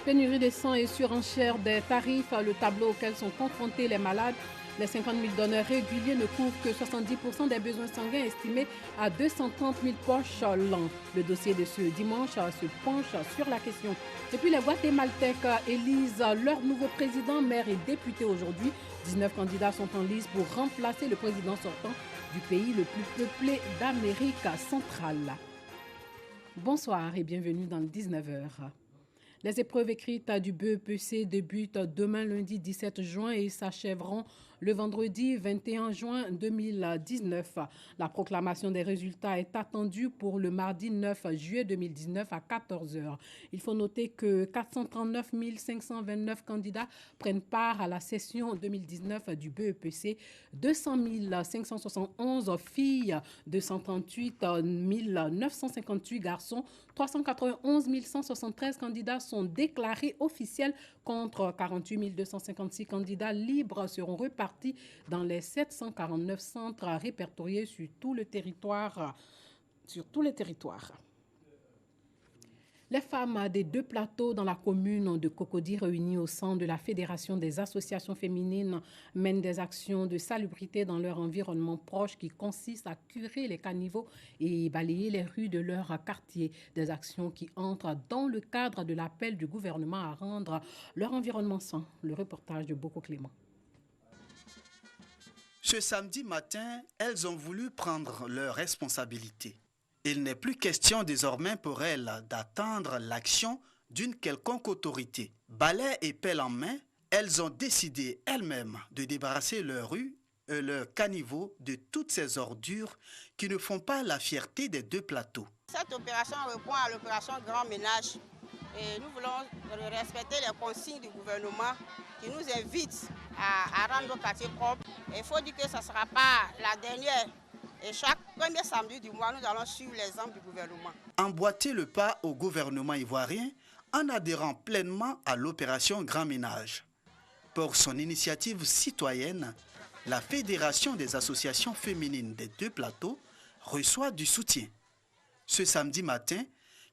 Pénurie de sang et surenchère des tarifs, le tableau auquel sont confrontés les malades. Les 50 000 donneurs réguliers ne couvrent que 70% des besoins sanguins estimés à 230 000 poches l'an. Le dossier de ce dimanche se penche sur la question. Et puis les Guatémaltèques élisent leur nouveau président, maire et député aujourd'hui. 19 candidats sont en lice pour remplacer le président sortant du pays le plus peuplé d'Amérique centrale. Bonsoir et bienvenue dans le 19h. Les épreuves écrites du BEPC débutent demain lundi 17 juin et s'achèveront le vendredi 21 juin 2019. La proclamation des résultats est attendue pour le mardi 9 juillet 2019 à 14 h. Il faut noter que 439 529 candidats prennent part à la session 2019 du BEPC, 200 571 filles, 238 958 garçons, 391 173 candidats sont déclarés officiels contre 48 256 candidats libres seront repartis dans les 749 centres répertoriés sur tout le territoire. Les femmes des deux plateaux dans la commune de Cocody réunies au sein de la Fédération des associations féminines mènent des actions de salubrité dans leur environnement proche qui consistent à curer les caniveaux et balayer les rues de leur quartier. Des actions qui entrent dans le cadre de l'appel du gouvernement à rendre leur environnement sain. Le reportage de Boko Clément. Ce samedi matin, elles ont voulu prendre leurs responsabilités. Il n'est plus question désormais pour elles d'attendre l'action d'une quelconque autorité. Balai et pelle en main, elles ont décidé elles-mêmes de débarrasser leurs rues et leurs caniveaux de toutes ces ordures qui ne font pas la fierté des deux plateaux. Cette opération répond à l'opération Grand Ménage et nous voulons respecter les consignes du gouvernement qui nous invitent à rendre nos quartiers propres. Il faut dire que ce ne sera pas la dernière. Et chaque premier samedi du mois, nous allons suivre l'exemple du gouvernement. Emboîter le pas au gouvernement ivoirien en adhérant pleinement à l'opération Grand Ménage. Pour son initiative citoyenne, la Fédération des associations féminines des deux plateaux reçoit du soutien. Ce samedi matin,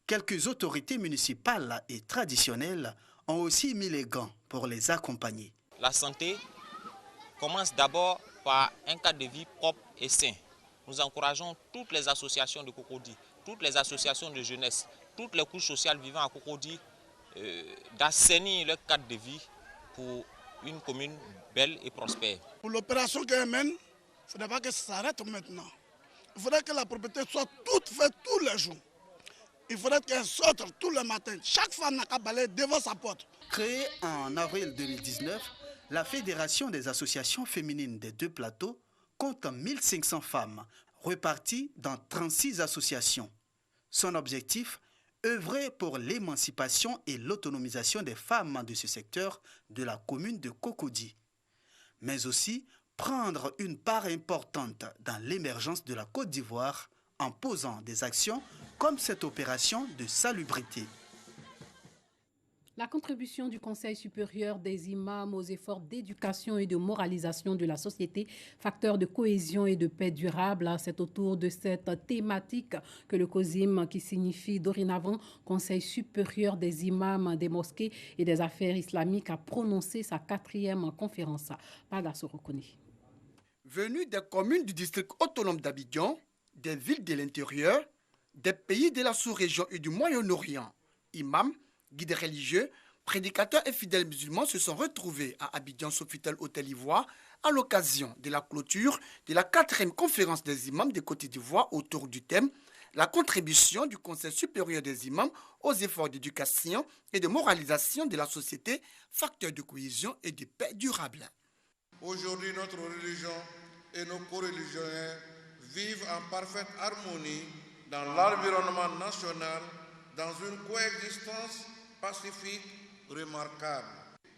quelques autorités municipales et traditionnelles ont aussi mis les gants pour les accompagner. La santé commence d'abord par un cadre de vie propre et sain. Nous encourageons toutes les associations de Cocody, toutes les associations de jeunesse, toutes les couches sociales vivant à Cocody d'assainir leur cadre de vie pour une commune belle et prospère. Pour l'opération qu'elle mène, il ne faudrait pas que ça s'arrête maintenant. Il faudrait que la propriété soit toute faite tous les jours. Il faudrait qu'elle sorte tous les matins. Chaque femme n'a qu'à balayer devant sa porte. Créée en avril 2019, la Fédération des associations féminines des deux plateaux compte 1500 femmes reparties dans 36 associations. Son objectif, œuvrer pour l'émancipation et l'autonomisation des femmes de ce secteur de la commune de Cocody, mais aussi prendre une part importante dans l'émergence de la Côte d'Ivoire en posant des actions comme cette opération de salubrité. La contribution du Conseil supérieur des imams aux efforts d'éducation et de moralisation de la société, facteur de cohésion et de paix durable, c'est autour de cette thématique que le COSIM, qui signifie dorénavant Conseil supérieur des imams des mosquées et des affaires islamiques, a prononcé sa 4e conférence. Pagasso reconnaît. Venus des communes du district autonome d'Abidjan, des villes de l'intérieur, des pays de la sous-région et du Moyen-Orient, imams, guides religieux, prédicateurs et fidèles musulmans se sont retrouvés à Abidjan Sofitel Hôtel Ivoire à l'occasion de la clôture de la 4e conférence des imams de Côte d'Ivoire autour du thème « La contribution du Conseil supérieur des imams aux efforts d'éducation et de moralisation de la société, facteur de cohésion et de paix durable ». Aujourd'hui, notre religion et nos coreligionnaires vivent en parfaite harmonie dans l'environnement national, dans une coexistence pacifique remarquable.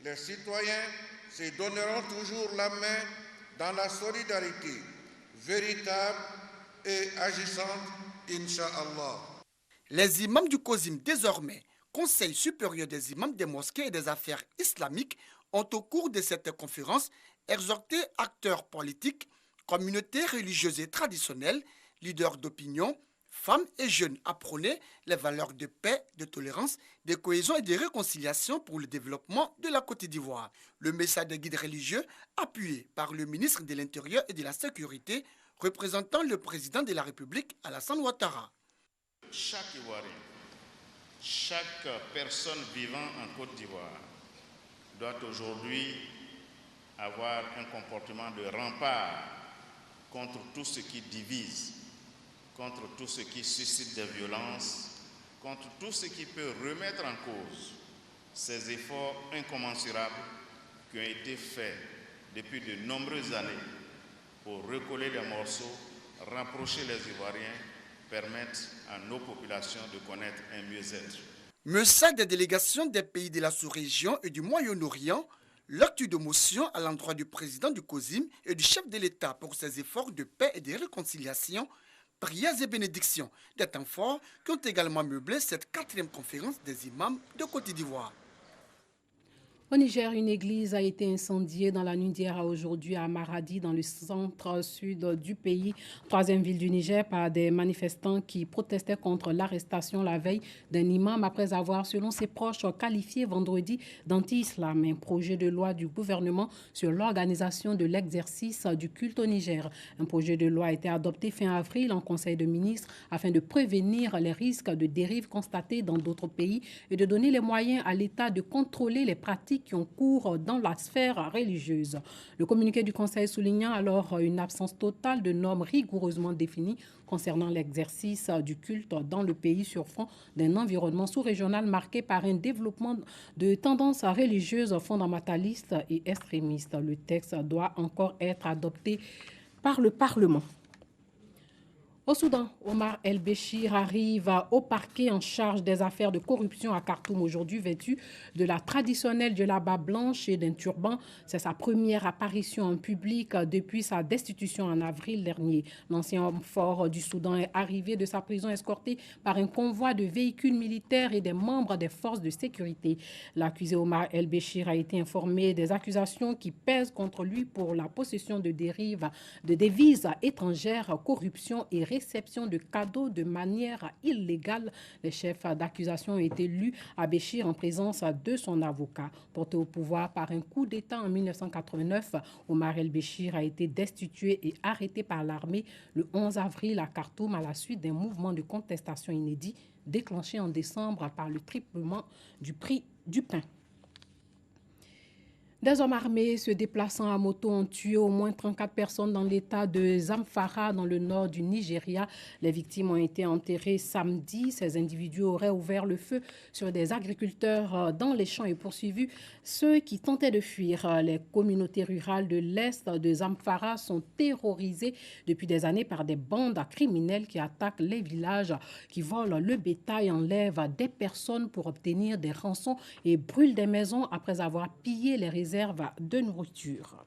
Les citoyens se donneront toujours la main dans la solidarité véritable et agissante, Inch'Allah. Les imams du COSIM, désormais Conseil supérieur des imams des mosquées et des affaires islamiques, ont au cours de cette conférence exhorté acteurs politiques, communautés religieuses et traditionnelles, leaders d'opinion, femmes et jeunes apprenaient les valeurs de paix, de tolérance, de cohésion et de réconciliation pour le développement de la Côte d'Ivoire. Le message des guides religieux, appuyé par le ministre de l'Intérieur et de la Sécurité, représentant le président de la République, Alassane Ouattara. Chaque Ivoirien, chaque personne vivant en Côte d'Ivoire doit aujourd'hui avoir un comportement de rempart contre tout ce qui divise, contre tout ce qui suscite des violences, contre tout ce qui peut remettre en cause ces efforts incommensurables qui ont été faits depuis de nombreuses années pour recoller les morceaux, rapprocher les Ivoiriens, permettre à nos populations de connaître un mieux-être. Message des délégations des pays de la sous-région et du Moyen-Orient, l'acte de motion à l'endroit du président du COSIM et du chef de l'État pour ses efforts de paix et de réconciliation, prières et bénédictions des temps forts qui ont également meublé cette 4e conférence des imams de Côte d'Ivoire. Au Niger, une église a été incendiée dans la nuit d'hier à aujourd'hui à Maradi, dans le centre-sud du pays, 3e ville du Niger, par des manifestants qui protestaient contre l'arrestation la veille d'un imam après avoir, selon ses proches, qualifié vendredi d'anti-islam un projet de loi du gouvernement sur l'organisation de l'exercice du culte au Niger. Un projet de loi a été adopté fin avril en Conseil de ministres afin de prévenir les risques de dérives constatés dans d'autres pays et de donner les moyens à l'État de contrôler les pratiques qui ont cours dans la sphère religieuse. Le communiqué du Conseil soulignant alors une absence totale de normes rigoureusement définies concernant l'exercice du culte dans le pays sur fond d'un environnement sous-régional marqué par un développement de tendances religieuses fondamentalistes et extrémistes. Le texte doit encore être adopté par le Parlement. Au Soudan, Omar El-Béchir arrive au parquet en charge des affaires de corruption à Khartoum aujourd'hui, vêtu de la traditionnelle djellaba blanche et d'un turban. C'est sa première apparition en public depuis sa destitution en avril dernier. L'ancien homme fort du Soudan est arrivé de sa prison escorté par un convoi de véhicules militaires et des membres des forces de sécurité. L'accusé Omar El-Béchir a été informé des accusations qui pèsent contre lui pour la possession de devises étrangères, corruption et réception de cadeaux de manière illégale. Les chefs d'accusation ont été lus à Béchir en présence de son avocat. Porté au pouvoir par un coup d'État en 1989, Omar El-Béchir a été destitué et arrêté par l'armée le 11 avril à Khartoum à la suite d'un mouvement de contestation inédit déclenché en décembre par le triplement du prix du pain. Des hommes armés se déplaçant à moto ont tué au moins 34 personnes dans l'état de Zamfara, dans le nord du Nigeria. Les victimes ont été enterrées samedi. Ces individus auraient ouvert le feu sur des agriculteurs dans les champs et poursuivi ceux qui tentaient de fuir. Les communautés rurales de l'est de Zamfara sont terrorisées depuis des années par des bandes criminelles qui attaquent les villages, qui volent le bétail, enlèvent des personnes pour obtenir des rançons et brûlent des maisons après avoir pillé les réserves de nourriture.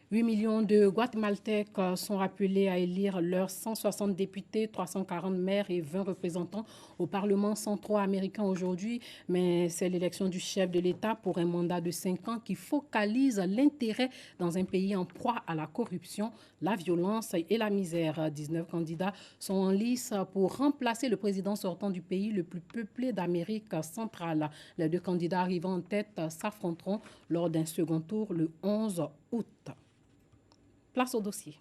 8 millions de Guatémaltèques sont appelés à élire leurs 160 députés, 340 maires et 20 représentants au Parlement centro-américain aujourd'hui. Mais c'est l'élection du chef de l'État pour un mandat de 5 ans qui focalise l'intérêt dans un pays en proie à la corruption, la violence et la misère. 19 candidats sont en lice pour remplacer le président sortant du pays le plus peuplé d'Amérique centrale. Les 2 candidats arrivant en tête s'affronteront lors d'un second tour le 11 août. Place au dossier.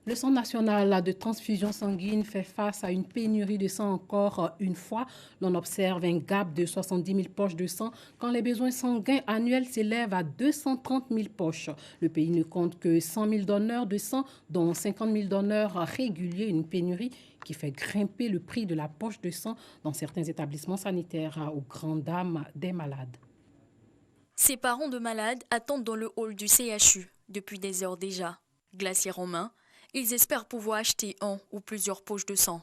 Le Centre national de transfusion sanguine fait face à une pénurie de sang encore une fois. L'on observe un gap de 70 000 poches de sang quand les besoins sanguins annuels s'élèvent à 230 000 poches. Le pays ne compte que 100 000 donneurs de sang, dont 50 000 donneurs réguliers. Une pénurie qui fait grimper le prix de la poche de sang dans certains établissements sanitaires aux grandes dames des malades. Ces parents de malades attendent dans le hall du CHU depuis des heures déjà. Glacière en main, ils espèrent pouvoir acheter 1 ou plusieurs poches de sang.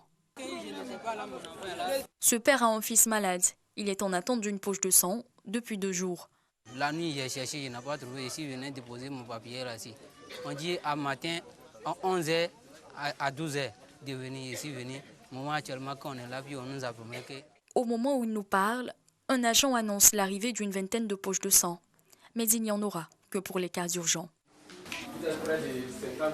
Ce père a un fils malade. Il est en attente d'une poche de sang depuis 2 jours. La nuit, j'ai cherché, je n'ai pas trouvé. Ici, je venais déposer mon papier là. On dit à matin, à 11h, à 12h, de venir ici, venir Moi, actuellement, quand on est là, puis on nous a promis que... Au moment où il nous parle, un agent annonce l'arrivée d'une vingtaine de poches de sang. Mais il n'y en aura que pour les cas urgents. C'est près de 50-60.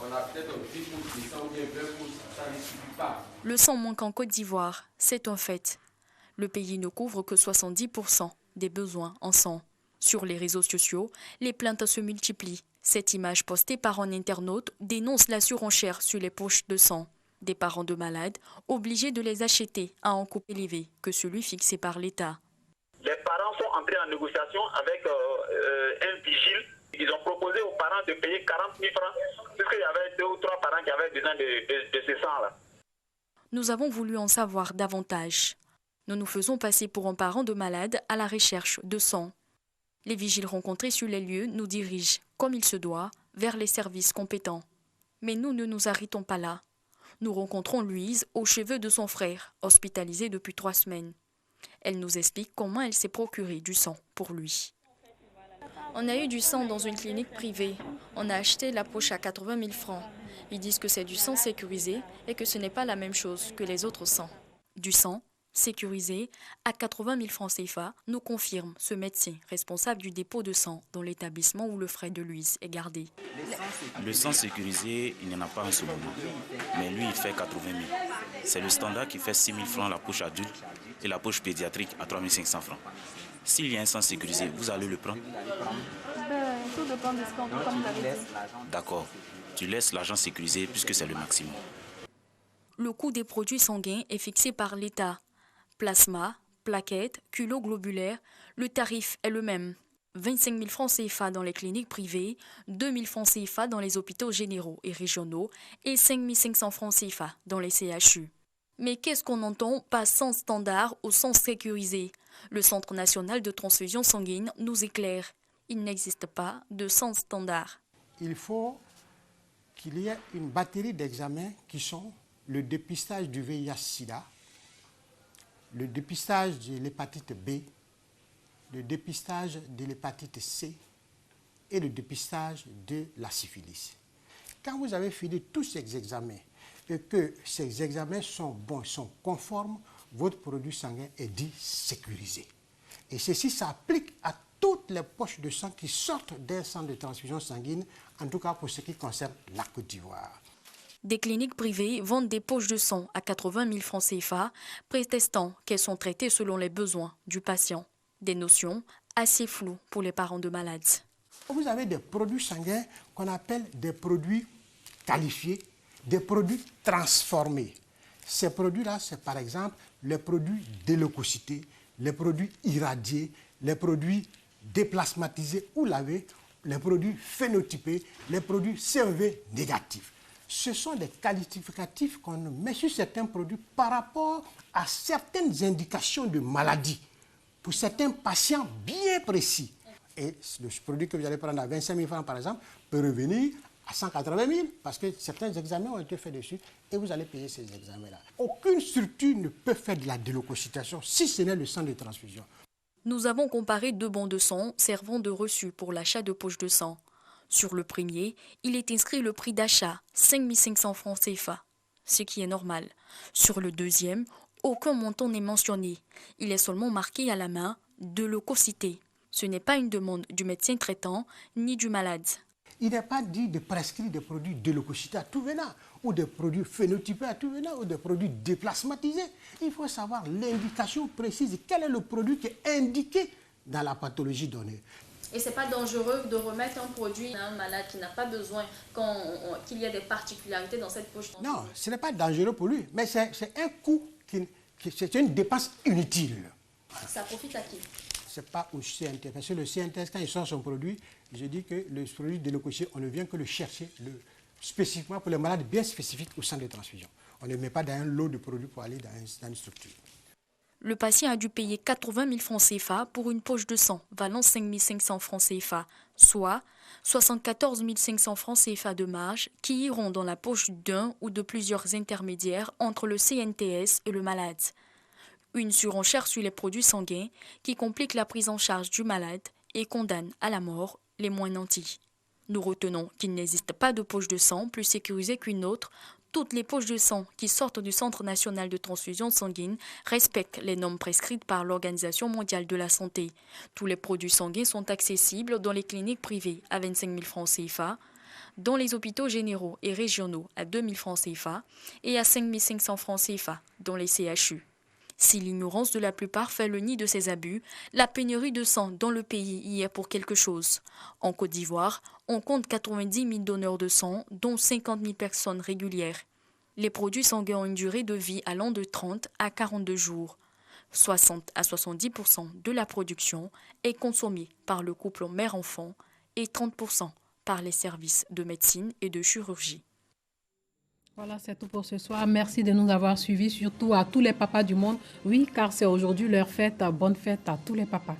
On a peut-être 10 pouces de sang ou bien 20 pouces, ça ne suffit pas. Le sang manque en Côte d'Ivoire, c'est un fait. Le pays ne couvre que 70% des besoins en sang. Sur les réseaux sociaux, les plaintes se multiplient. Cette image postée par un internaute dénonce la surenchère sur les poches de sang. Des parents de malades obligés de les acheter à un coût élevé que celui fixé par l'État. Les parents sont entrés en négociation avec un vigile. Ils ont proposé aux parents de payer 40 000 francs puisqu'il y avait 2 ou 3 parents qui avaient besoin de ce sang-là. Nous avons voulu en savoir davantage. Nous nous faisons passer pour un parent de malade à la recherche de sang. Les vigiles rencontrés sur les lieux nous dirigent, comme il se doit, vers les services compétents. Mais nous ne nous arrêtons pas là. Nous rencontrons Louise aux cheveux de son frère, hospitalisé depuis 3 semaines. Elle nous explique comment elle s'est procuré du sang pour lui. On a eu du sang dans une clinique privée. On a acheté la poche à 80 000 francs. Ils disent que c'est du sang sécurisé et que ce n'est pas la même chose que les autres sangs. Du sang sécurisé à 80 000 francs CFA, nous confirme ce médecin responsable du dépôt de sang dans l'établissement où le frère de Louise est gardé. Le sang sécurisé, il n'y en a pas en ce moment. Mais lui, il fait 80 000. C'est le standard qui fait 6 000 francs la poche adulte et la poche pédiatrique à 3 500 francs. S'il y a un sang sécurisé, vous allez le prendre? Tout dépend de ce qu'on veut, comme vous l'avez dit. D'accord. Tu laisses l'argent sécurisé puisque c'est le maximum. Le coût des produits sanguins est fixé par l'État. Plasma, plaquettes, culots globulaires, le tarif est le même. 25 000 francs CFA dans les cliniques privées, 2 000 francs CFA dans les hôpitaux généraux et régionaux et 5 500 francs CFA dans les CHU. Mais qu'est-ce qu'on entend par sang standard ou sang sécurisé? Le Centre national de transfusion sanguine nous éclaire. Il n'existe pas de sang standard. Il faut qu'il y ait une batterie d'examens qui sont le dépistage du VIH-Sida, le dépistage de l'hépatite B, le dépistage de l'hépatite C et le dépistage de la syphilis. Quand vous avez fini tous ces examens et que ces examens sont bons, sont conformes, votre produit sanguin est dit sécurisé. Et ceci s'applique à toutes les poches de sang qui sortent d'un centre de transfusion sanguine, en tout cas pour ce qui concerne la Côte d'Ivoire. Des cliniques privées vendent des poches de sang à 80 000 francs CFA, prétestant qu'elles sont traitées selon les besoins du patient. Des notions assez floues pour les parents de malades. Vous avez des produits sanguins qu'on appelle des produits qualifiés, des produits transformés. Ces produits-là, c'est par exemple les produits déleucocytés, les produits irradiés, les produits déplasmatisés ou lavés, les produits phénotypés, les produits CEV négatifs. Ce sont des qualificatifs qu'on met sur certains produits par rapport à certaines indications de maladie, pour certains patients bien précis. Et le produit que vous allez prendre à 25 000 francs, par exemple, peut revenir à 180 000, parce que certains examens ont été faits dessus, et vous allez payer ces examens-là. Aucune structure ne peut faire de la déleucocytation, si ce n'est le sang de transfusion. Nous avons comparé 2 bons de sang servant de reçu pour l'achat de poches de sang. Sur le premier, il est inscrit le prix d'achat, 5 500 francs CFA, ce qui est normal. Sur le deuxième, aucun montant n'est mentionné. Il est seulement marqué à la main « de leucocyté ». Ce n'est pas une demande du médecin traitant ni du malade. Il n'est pas dit de prescrire des produits déleucocytés à tout venant, ou des produits phénotypés à tout venant, ou des produits déplasmatisés. Il faut savoir l'indication précise, quel est le produit qui est indiqué dans la pathologie donnée. Et ce n'est pas dangereux de remettre un produit à un malade qui n'a pas besoin qu'il y ait des particularités dans cette poche? Non, ce n'est pas dangereux pour lui, mais c'est un coût, c'est une dépense inutile. Ça profite à qui? Ce n'est pas au CNTS. Parce que le CNTS, quand il sort son produit, je dis que le produit de leucocyte, on ne vient que le chercher spécifiquement pour les malades bien spécifiques au centre de transfusion. On ne met pas dans un lot de produits pour aller dans une structure. Le patient a dû payer 80 000 francs CFA pour une poche de sang valant 5 500 francs CFA, soit 74 500 francs CFA de marge qui iront dans la poche d'un ou de plusieurs intermédiaires entre le CNTS et le malade. Une surenchère sur les produits sanguins qui complique la prise en charge du malade et condamne à la mort les moins nantis. Nous retenons qu'il n'existe pas de poche de sang plus sécurisée qu'une autre, toutes les poches de sang qui sortent du Centre national de transfusion sanguine respectent les normes prescrites par l'Organisation mondiale de la santé. Tous les produits sanguins sont accessibles dans les cliniques privées à 25 000 francs CFA, dans les hôpitaux généraux et régionaux à 2 000 francs CFA et à 5 500 francs CFA dans les CHU. Si l'ignorance de la plupart fait le nid de ces abus, la pénurie de sang dans le pays y est pour quelque chose. En Côte d'Ivoire, on compte 90 000 donneurs de sang, dont 50 000 personnes régulières. Les produits sanguins ont une durée de vie allant de 30 à 42 jours. 60 à 70% de la production est consommée par le couple mère-enfant et 30% par les services de médecine et de chirurgie. Voilà, c'est tout pour ce soir. Merci de nous avoir suivis, surtout à tous les papas du monde. Oui, car c'est aujourd'hui leur fête. Bonne fête à tous les papas.